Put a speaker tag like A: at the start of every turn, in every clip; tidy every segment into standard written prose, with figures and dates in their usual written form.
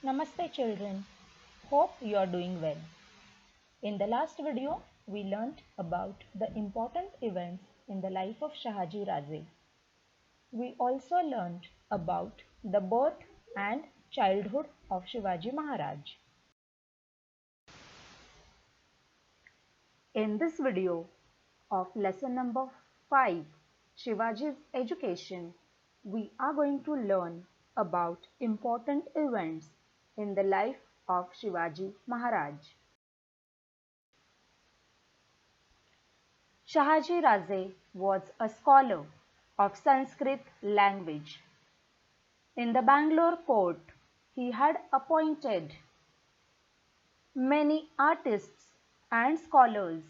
A: Namaste children, hope you are doing well. In the last video, we learnt about the important events in the life of Shahaji Raje. We also learnt about the birth and childhood of Shivaji Maharaj. In this video of lesson number 5, Shivaji's education, we are going to learn about important events in the life of Shivaji Maharaj. Shahaji Raje was a scholar of Sanskrit language. In the Bangalore court, he had appointed many artists and scholars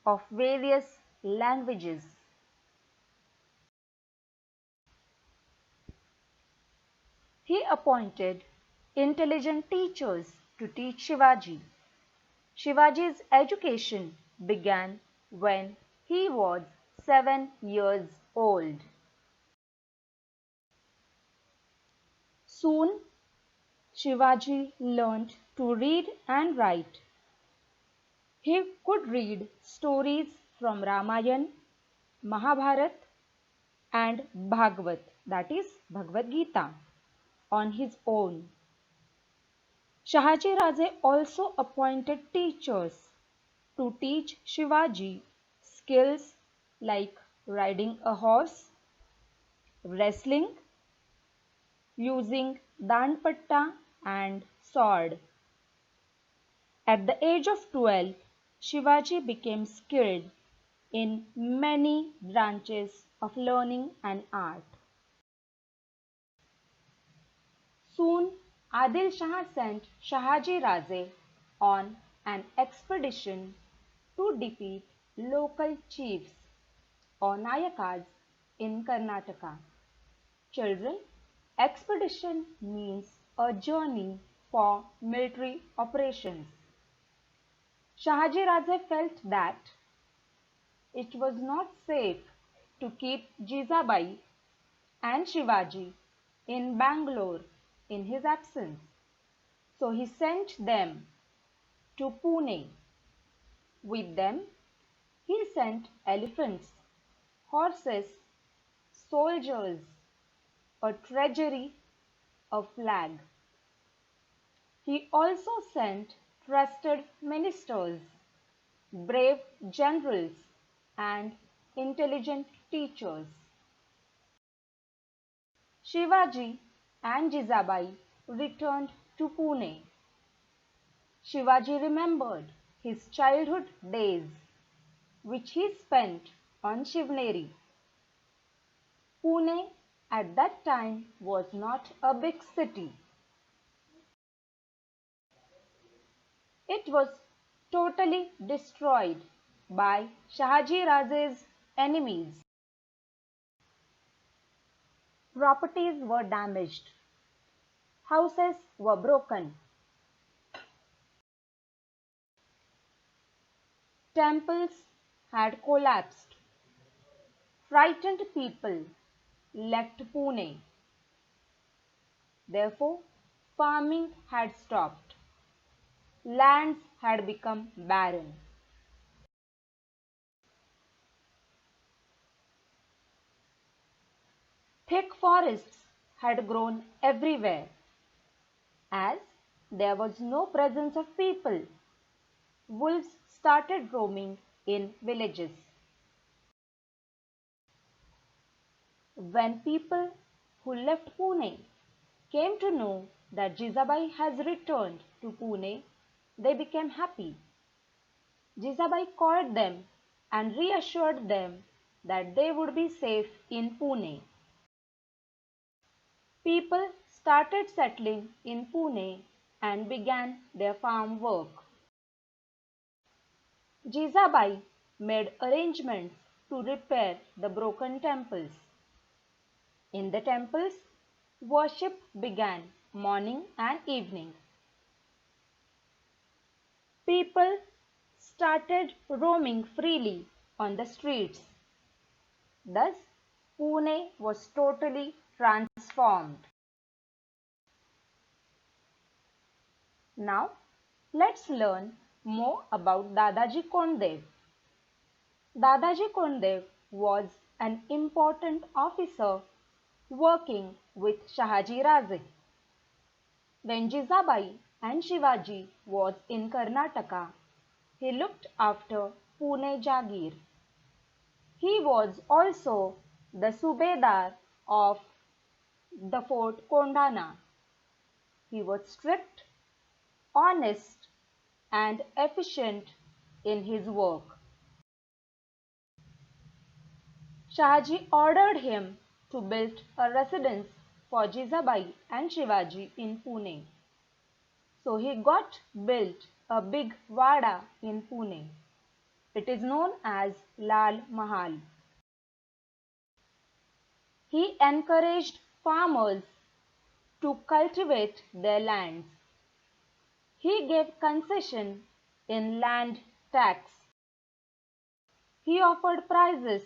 A: of various languages. He appointed intelligent teachers to teach Shivaji. Shivaji's education began when he was 7 years old. Soon, Shivaji learned to read and write. He could read stories from Ramayana, Mahabharata and Bhagavad, that is Bhagavad Gita, on his own. Shahaji Raje also appointed teachers to teach Shivaji skills like riding a horse, wrestling, using danpatta and sword. At the age of 12, Shivaji became skilled in many branches of learning and art. Soon, Adil Shah sent Shahaji Raje on an expedition to defeat local chiefs or Nayakas in Karnataka. Children, expedition means a journey for military operations. Shahaji Raje felt that it was not safe to keep Jizabai and Shivaji in Bangalore in his absence. So he sent them to Pune. With them, he sent elephants, horses, soldiers, a treasury, a flag. He also sent trusted ministers, brave generals, and intelligent teachers. Shivaji and Jizabai returned to Pune. Shivaji remembered his childhood days, which he spent on Shivneri. Pune at that time was not a big city. It was totally destroyed by Shahaji Raje's enemies. Properties were damaged. Houses were broken. Temples had collapsed. Frightened people left Pune. Therefore, farming had stopped. Lands had become barren. Thick forests had grown everywhere. As there was no presence of people, wolves started roaming in villages. When people who left Pune came to know that Jizabai has returned to Pune, they became happy. Jizabai called them and reassured them that they would be safe in Pune. People started settling in Pune and began their farm work. Jizabai made arrangements to repair the broken temples. In the temples, worship began morning and evening. People started roaming freely on the streets. Thus, Pune was totally transformed. Now, let's learn more about Dadaji Kondev. Dadaji Kondev was an important officer working with Shahaji Raze. When Jizabai and Shivaji was in Karnataka, he looked after Pune Jagir. He was also the Subedar of the Fort Kondana. He was strict, honest, and efficient in his work. Shahaji ordered him to build a residence for Jizabai and Shivaji in Pune. So he got built a big Wada in Pune. It is known as Lal Mahal. He encouraged farmers to cultivate their lands. He gave concession in land tax. He offered prizes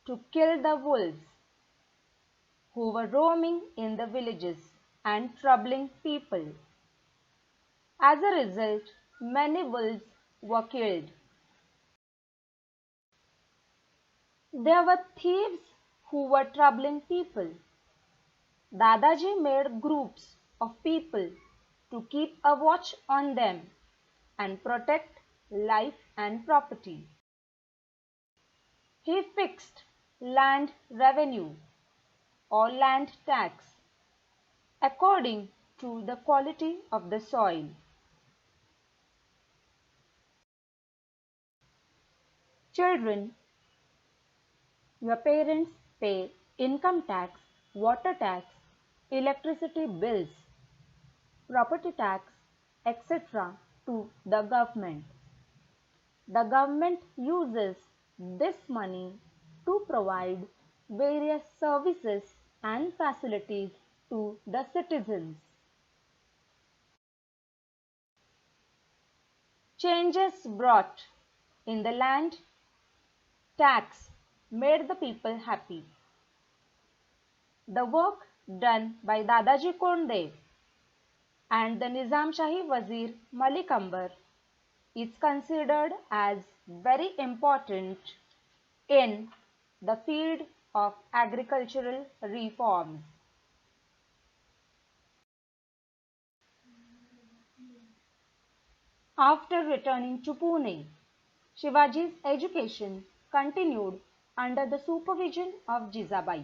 A: to kill the wolves who were roaming in the villages and troubling people. As a result, many wolves were killed. There were thieves who were troubling people. Dadaji made groups of people to keep a watch on them and protect life and property. He fixed land revenue or land tax according to the quality of the soil. Children, your parents pay income tax, water tax, electricity bills, property tax, etc. to the government. The government uses this money to provide various services and facilities to the citizens. Changes brought in the land tax made the people happy. The work done by Dadaji Kondev and the Nizam Shahi Wazir Malik Ambar is considered as very important in the field of agricultural reforms. After returning to Pune, Shivaji's education continued under the supervision of Jizabai.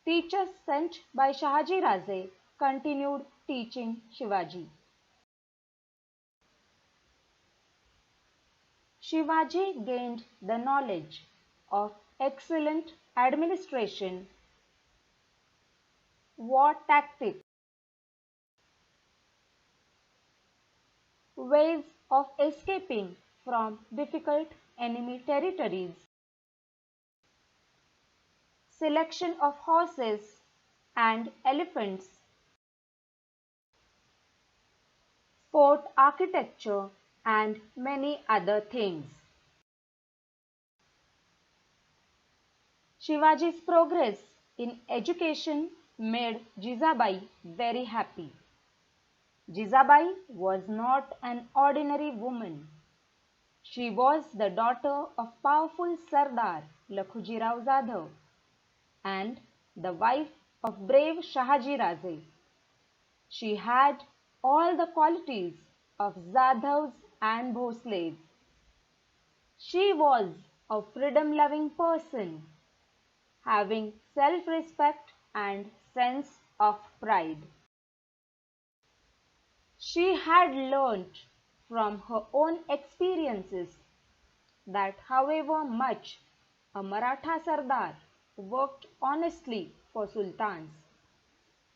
A: Teachers sent by Shahaji Raze continued teaching Shivaji. Shivaji gained the knowledge of excellent administration, war tactics, ways of escaping from difficult enemy territories, selection of horses and elephants, sport architecture, and many other things. Shivaji's progress in education made Jizabai very happy. Jizabai was not an ordinary woman. She was the daughter of powerful Sardar Lakhuji Rao Jadhav and the wife of brave Shahaji Raze. She had all the qualities of Jadhavs and Bhosles. She was a freedom-loving person, having self-respect and sense of pride. She had learnt from her own experiences that however much a Maratha Sardar worked honestly for sultans,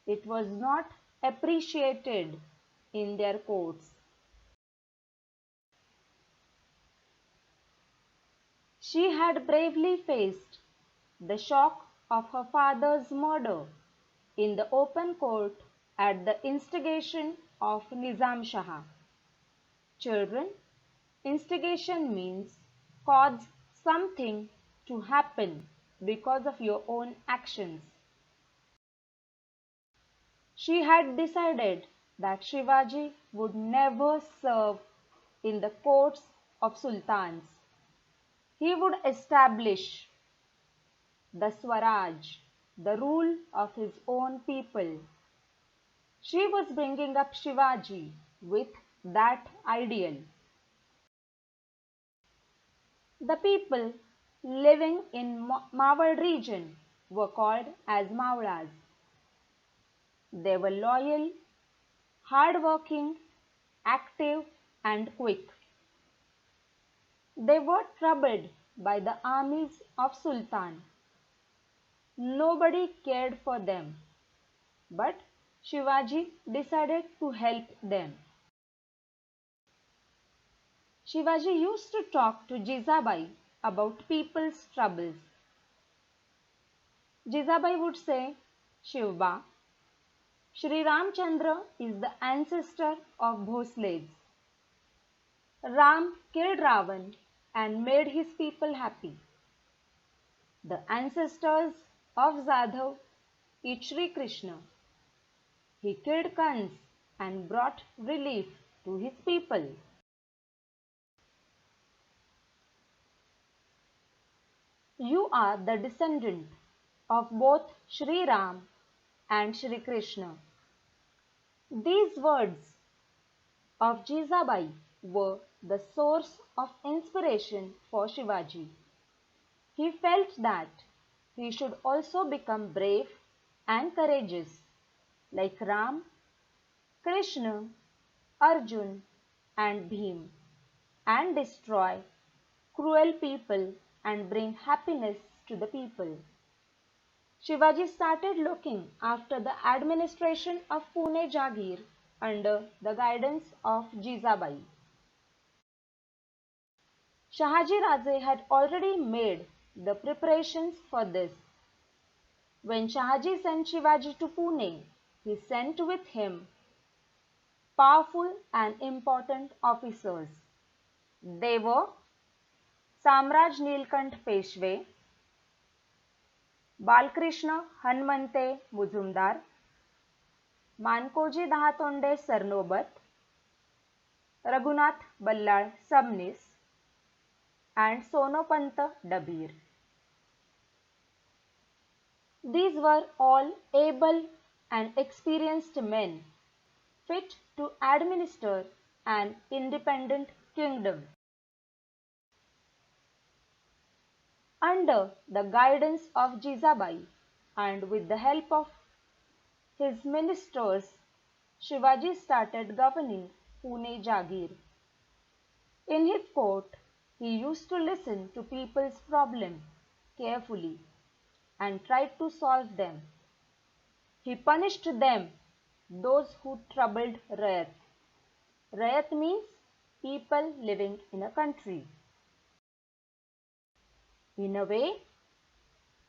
A: it was not appreciated in their courts. She had bravely faced the shock of her father's murder in the open court at the instigation of Nizam Shah. Children, instigation means cause something to happen because of your own actions. She had decided that Shivaji would never serve in the courts of sultans. He would establish the Swaraj, the rule of his own people. She was bringing up Shivaji with that ideal. The people living in Mawad region were called as Mawlas. They were loyal, hardworking, active and quick. They were troubled by the armies of Sultan. Nobody cared for them, but Shivaji decided to help them. Shivaji used to talk to Jizabai about people's troubles. Jizabai would say, Shivba, Shri Ramchandra is the ancestor of Bhosles. Ram killed Ravan and made his people happy. The ancestors of Zadhav eat Shri Krishna. He killed Kans and brought relief to his people. You are the descendant of both Shri Ram and Shri Krishna. These words of Jizabai were the source of inspiration for Shivaji. He felt that he should also become brave and courageous like Ram, Krishna, Arjun and Bhim and destroy cruel people and bring happiness to the people. Shivaji started looking after the administration of Pune Jagir under the guidance of Jizabai. Shahaji Raje had already made the preparations for this. When Shahaji sent Shivaji to Pune, he sent with him powerful and important officers. They were Samraj Nilkant Peshwe, Balkrishna Hanmante Mujumdar, Mankoji Dahatonde Sarnobat, Raghunath Ballal Sabnis, and Sonopant Dabir. These were all able and experienced men, fit to administer an independent kingdom. Under the guidance of Jizabai and with the help of his ministers, Shivaji started governing Pune Jagir. In his court, he used to listen to people's problems carefully and tried to solve them. He punished them, those who troubled Rayat. Rayat means people living in a country. In a way,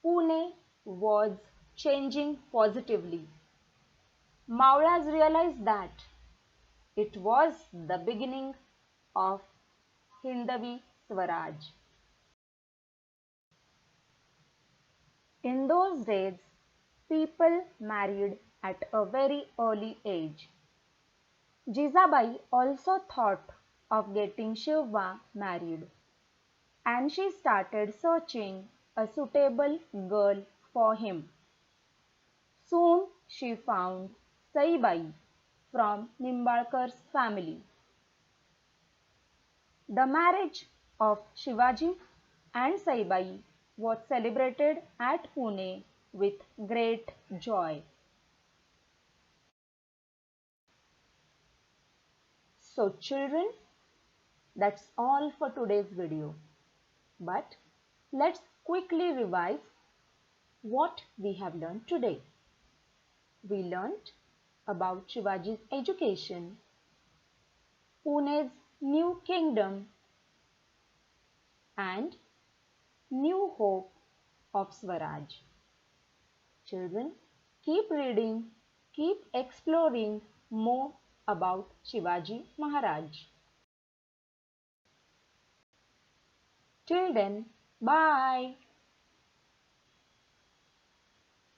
A: Pune was changing positively. Maulas realized that it was the beginning of Hindavi Swaraj. In those days, people married at a very early age. Jizabai also thought of getting Shiva married, and she started searching a suitable girl for him. Soon she found Saibai from Nimbalkar's family. The marriage of Shivaji and Saibai was celebrated at Pune with great joy. So children, that's all for today's video. But let's quickly revise what we have learned today. We learned about Shivaji's education, Pune's new kingdom, and new hope of Swaraj. Children, keep reading, keep exploring more about Shivaji Maharaj. Till then, bye.